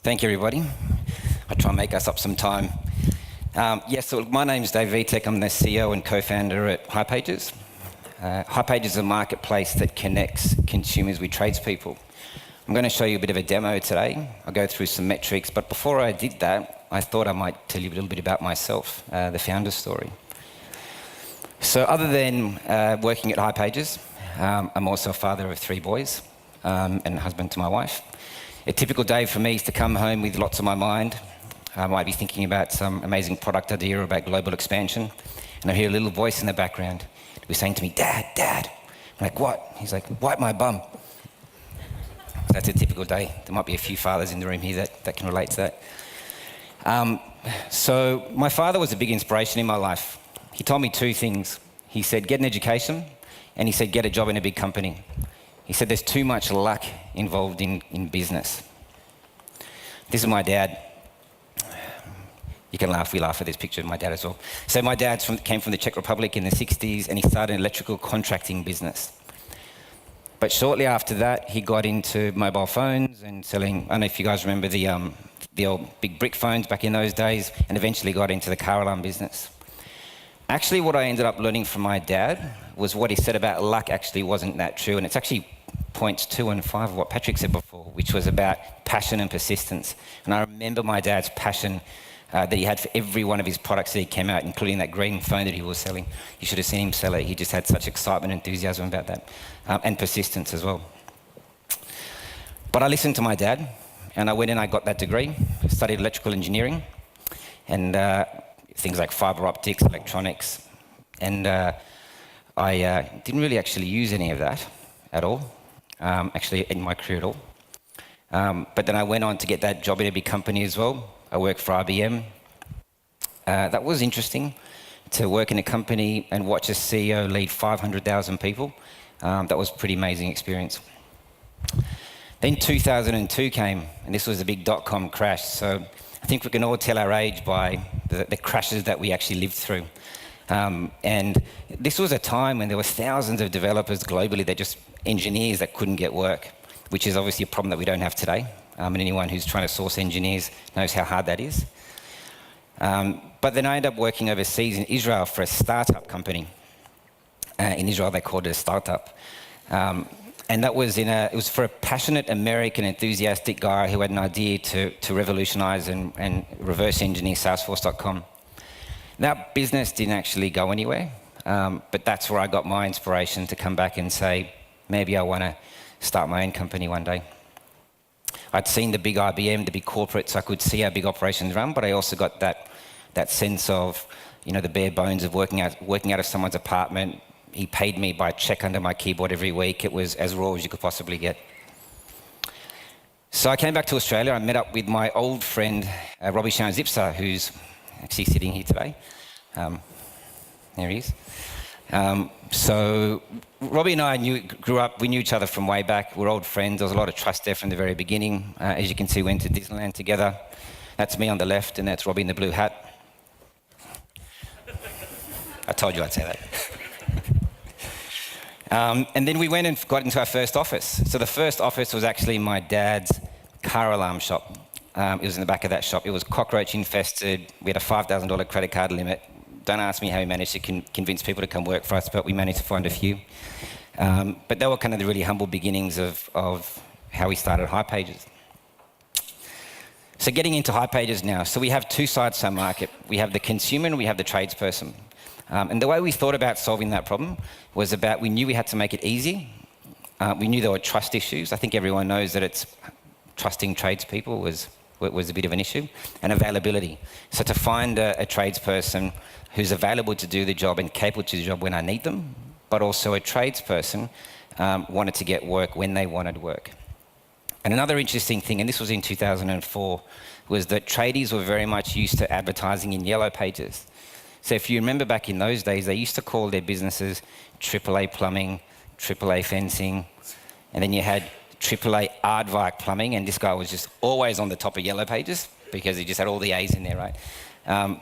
Thank you, everybody. I'll try and make us up some time. So my name's Dave Vitek. I'm the CEO and co-founder at HiPages. HiPages is a marketplace that connects consumers with tradespeople. I'm going to show you a bit of a demo today. I'll go through some metrics, but before I did that, I thought I might tell you a little bit about myself, the founder's story. So other than working at HiPages, I'm also a father of 3 boys and a husband to my wife. A typical day for me is to come home with lots on my mind. I might be thinking about some amazing product idea or about global expansion, and I hear a little voice in the background who's saying to me, Dad. I'm like, what? He's like, wipe my bum. That's a typical day. There might be a few fathers in the room here that can relate to that. So my father was a big inspiration in my life. He told me 2 things. He said, get an education, and he said, get a job in a big company. He said, there's too much luck involved in business. This is my dad. You can laugh, we laugh at this picture of my dad as well. So my dad came from the Czech Republic in the 60s, and he started an electrical contracting business. But shortly after that, he got into mobile phones and selling, I don't know if you guys remember the old big brick phones back in those days, and eventually got into the car alarm business. Actually, what I ended up learning from my dad was what he said about luck actually wasn't that true, and it's actually points 2 and 5 of what Patrick said before, which was about passion and persistence. And I remember my dad's passion that he had for every one of his products that he came out, including that green phone that he was selling. You should have seen him sell it. He just had such excitement and enthusiasm about that, and persistence as well. But I listened to my dad, and I went and I got that degree. I studied electrical engineering, and things like fiber optics, electronics, and I didn't really actually use any of that at all, actually in my career at all. But then I went on to get that job in a big company as well. I worked for IBM. That was interesting, to work in a company and watch a CEO lead 500,000 people. That was a pretty amazing experience. Then 2002 came, and this was the big dot-com crash. So I think we can all tell our age by the crashes that we actually lived through. And this was a time when there were thousands of developers globally, engineers that couldn't get work, which is obviously a problem that we don't have today. And anyone who's trying to source engineers knows how hard that is. But then I ended up working overseas in Israel for a startup company. In Israel, they called it a startup. And that was it was for a passionate American enthusiastic guy who had an idea to revolutionize and reverse engineer Salesforce.com. That business didn't actually go anywhere, but that's where I got my inspiration to come back and say, maybe I want to start my own company one day. I'd seen the big IBM, the big corporates. I could see how big operations run, but I also got that sense of, the bare bones of working out of someone's apartment. He paid me by check under my keyboard every week. It was as raw as you could possibly get. So I came back to Australia. I met up with my old friend, Robbie Zipser, who's actually sitting here today. There he is. So Robbie and I grew up, we knew each other from way back. We're old friends. There was a lot of trust there from the very beginning. As you can see, we went to Disneyland together. That's me on the left, and that's Robbie in the blue hat. I told you I'd say that. And then we went and got into our first office. So the first office was actually my dad's car alarm shop. It was in the back of that shop. It was cockroach infested. We had a $5,000 credit card limit. Don't ask me how we managed to convince people to come work for us, but we managed to find a few. But they were kind of the really humble beginnings of how we started HiPages. So getting into HiPages now. So we have 2 sides to our market. We have the consumer and we have the tradesperson. And the way we thought about solving that problem was we knew we had to make it easy. We knew there were trust issues. I think everyone knows that trusting tradespeople was a bit of an issue, and availability. So to find a tradesperson who's available to do the job and capable to do the job when I need them, but also a tradesperson wanted to get work when they wanted work. And another interesting thing, and this was in 2004, was that tradies were very much used to advertising in yellow pages. So if you remember back in those days, they used to call their businesses AAA plumbing, AAA fencing, and then you had AAA Aardvark plumbing, and this guy was just always on the top of yellow pages because he just had all the A's in there, right?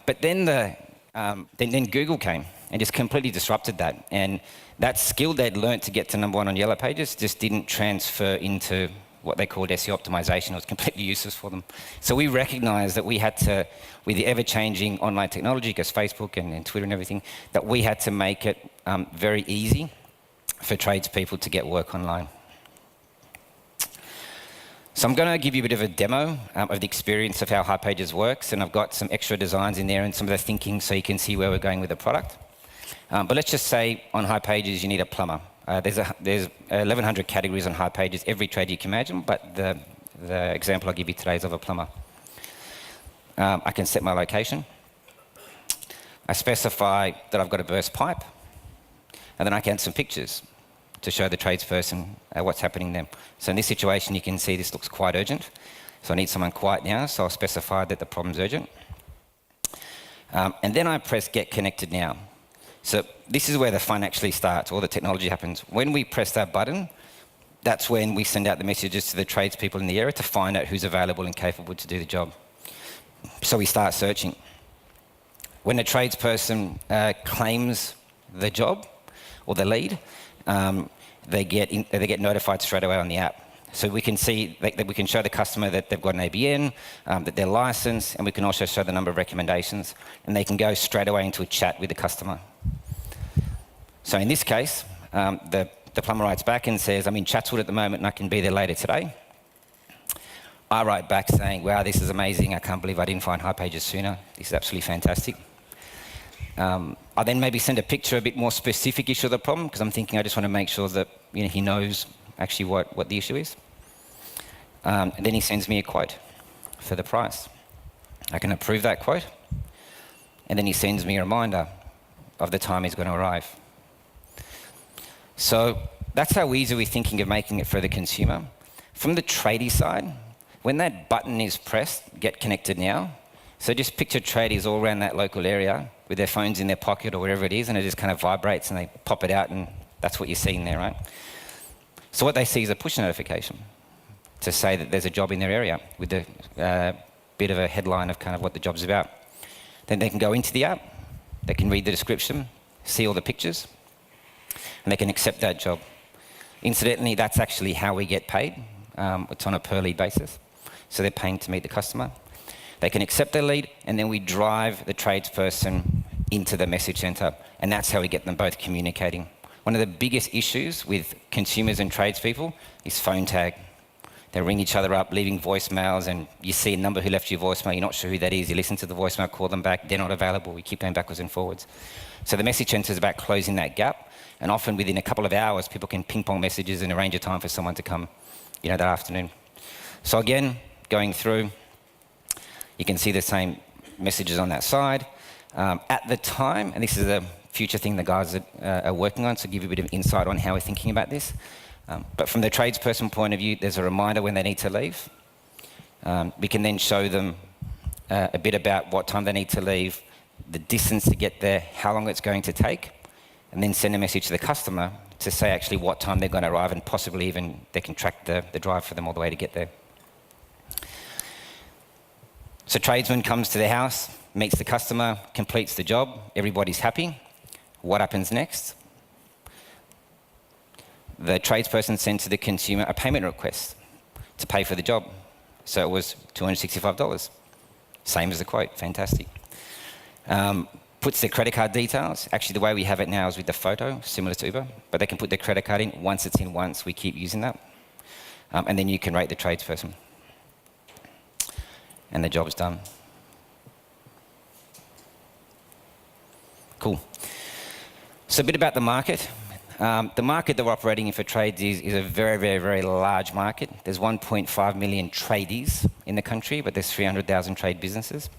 But then Google came and just completely disrupted that. And that skill they'd learnt to get to #1 on yellow pages just didn't transfer into what they called SEO optimization. It was completely useless for them. So we recognized that we had to, with the ever-changing online technology, because Facebook and Twitter and everything, that we had to make it very easy for tradespeople to get work online. So I'm going to give you a bit of a demo of the experience of how HiPages works, and I've got some extra designs in there and some of the thinking so you can see where we're going with the product. But let's just say on HiPages you need a plumber. There's 1,100 categories on HiPages, every trade you can imagine, but the example I'll give you today is of a plumber. I can set my location. I specify that I've got a burst pipe, and then I can add some pictures to show the tradesperson what's happening there. So in this situation, you can see this looks quite urgent. So I need someone quiet now, so I'll specify that the problem's urgent. And then I press Get Connected Now. So this is where the fun actually starts, or the technology happens. When we press that button, that's when we send out the messages to the tradespeople in the area to find out who's available and capable to do the job. So we start searching. When a tradesperson claims the job or the lead, they get notified straight away on the app. So we can see that we can show the customer that they've got an ABN, that they're licensed, and we can also show the number of recommendations, and they can go straight away into a chat with the customer. So in this case, the plumber writes back and says, I'm in Chatswood at the moment and I can be there later today. I write back saying, wow, this is amazing. I can't believe I didn't find HiPages sooner. This is absolutely fantastic. I then maybe send a picture a bit more specific-ish of the problem, because I'm thinking I just want to make sure that he knows actually what the issue is. And then he sends me a quote for the price. I can approve that quote, and then he sends me a reminder of the time he's going to arrive. So that's how easy we're thinking of making it for the consumer. From the tradie side, when that button is pressed, Get Connected Now, so just picture tradies all around that local area with their phones in their pocket or wherever it is, and it just kind of vibrates and they pop it out, and that's what you're seeing there, right? So what they see is a push notification to say that there's a job in their area with a bit of a headline of kind of what the job's about. Then they can go into the app, they can read the description, see all the pictures, and they can accept that job. Incidentally, that's actually how we get paid. It's on a per lead basis. So they're paying to meet the customer. They can accept their lead, and then we drive the tradesperson into the message center, and that's how we get them both communicating. One of the biggest issues with consumers and tradespeople is phone tag. They ring each other up, leaving voicemails, and you see a number who left you voicemail, you're not sure who that is, you listen to the voicemail, call them back, they're not available, we keep going backwards and forwards. So the message center is about closing that gap, and often within a couple of hours, people can ping pong messages and arrange a time for someone to come, that afternoon. So again, going through, you can see the same messages on that side. At the time, and this is a future thing the guys are working on, so give you a bit of insight on how we're thinking about this. But from the tradesperson point of view, there's a reminder when they need to leave. We can then show them a bit about what time they need to leave, the distance to get there, how long it's going to take, and then send a message to the customer to say actually what time they're going to arrive, and possibly even they can track the drive for them all the way to get there. So tradesman comes to the house, meets the customer, completes the job, everybody's happy. What happens next? The tradesperson sends to the consumer a payment request to pay for the job. So it was $265. Same as the quote, fantastic. Puts their credit card details. Actually, the way we have it now is with the photo, similar to Uber, but they can put their credit card in. Once it's in once, we keep using that. And then you can rate the tradesperson. And the job's done. Cool. So a bit about the market. The market that we're operating in for trades is a very, very, very large market. There's 1.5 million tradies in the country, but there's 300,000 trade businesses.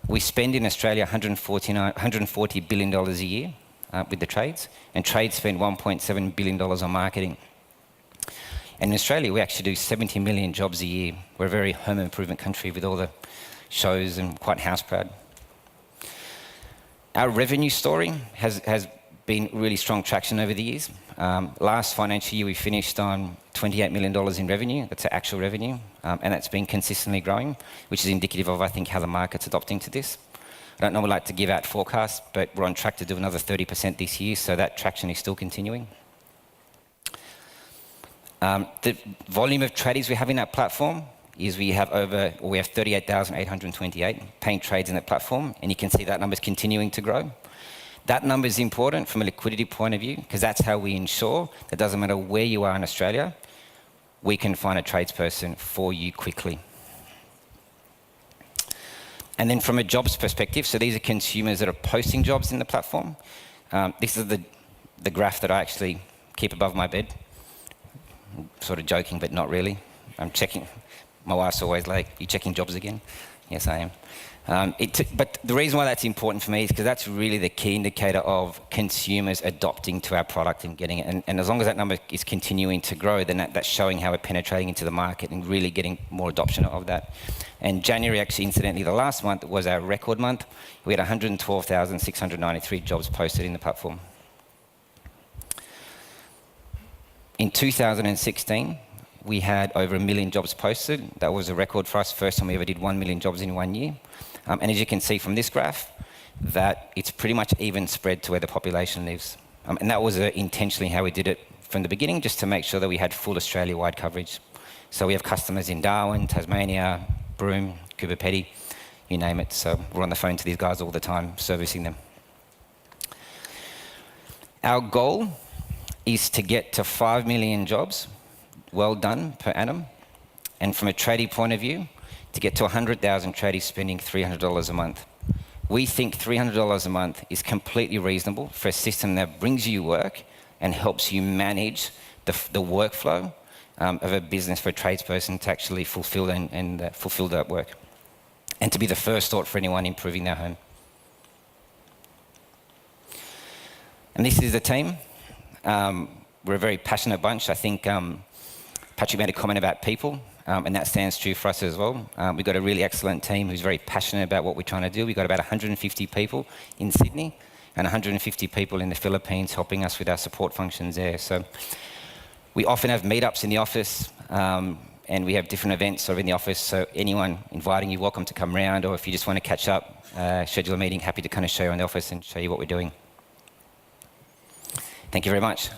We spend in Australia $140 billion a year with the trades, and trades spend $1.7 billion on marketing. And in Australia, we actually do 70 million jobs a year. We're a very home improvement country with all the shows and quite house proud. Our revenue story has been really strong traction over the years. Last financial year, we finished on $28 million in revenue. That's our actual revenue. And that's been consistently growing, which is indicative of, I think, how the market's adopting to this. I don't normally like to give out forecasts, but we're on track to do another 30% this year, so that traction is still continuing. The volume of tradies we have in that platform is we have 38,828 paying trades in the platform, and you can see that number is continuing to grow. That number is important from a liquidity point of view, because that's how we ensure that doesn't matter where you are in Australia, we can find a tradesperson for you quickly. And then from a jobs perspective, so these are consumers that are posting jobs in the platform. This is the graph that I actually keep above my bed. I'm sort of joking, but not really. I'm checking. My wife's always like, "You checking jobs again?" Yes, I am. But the reason why that's important for me is because that's really the key indicator of consumers adopting to our product and getting it. And as long as that number is continuing to grow, then that's showing how we're penetrating into the market and really getting more adoption of that. And January, actually, incidentally, the last month was our record month. We had 112,693 jobs posted in the platform. In 2016, we had over 1 million jobs posted. That was a record for us. First time we ever did 1 million jobs in 1 year. And as you can see from this graph, that it's pretty much even spread to where the population lives. And that was intentionally how we did it from the beginning, just to make sure that we had full Australia-wide coverage. So we have customers in Darwin, Tasmania, Broome, Coober Pedy, you name it. So we're on the phone to these guys all the time, servicing them. Our goal is to get to 5 million jobs, well done, per annum. And from a tradie point of view, to get to 100,000 tradies spending $300 a month. We think $300 a month is completely reasonable for a system that brings you work and helps you manage the workflow of a business for a tradesperson to actually fulfill and fulfill that work. And to be the first thought for anyone improving their home. And this is the team. We're a very passionate bunch. I think Patrick made a comment about people, and that stands true for us as well. We've got a really excellent team who's very passionate about what we're trying to do. We've got about 150 people in Sydney and 150 people in the Philippines helping us with our support functions there. So we often have meetups in the office, and we have different events sort of in the office. So anyone inviting you, welcome to come round, or if you just want to catch up, schedule a meeting, happy to kind of show you around the office and show you what we're doing. Thank you very much.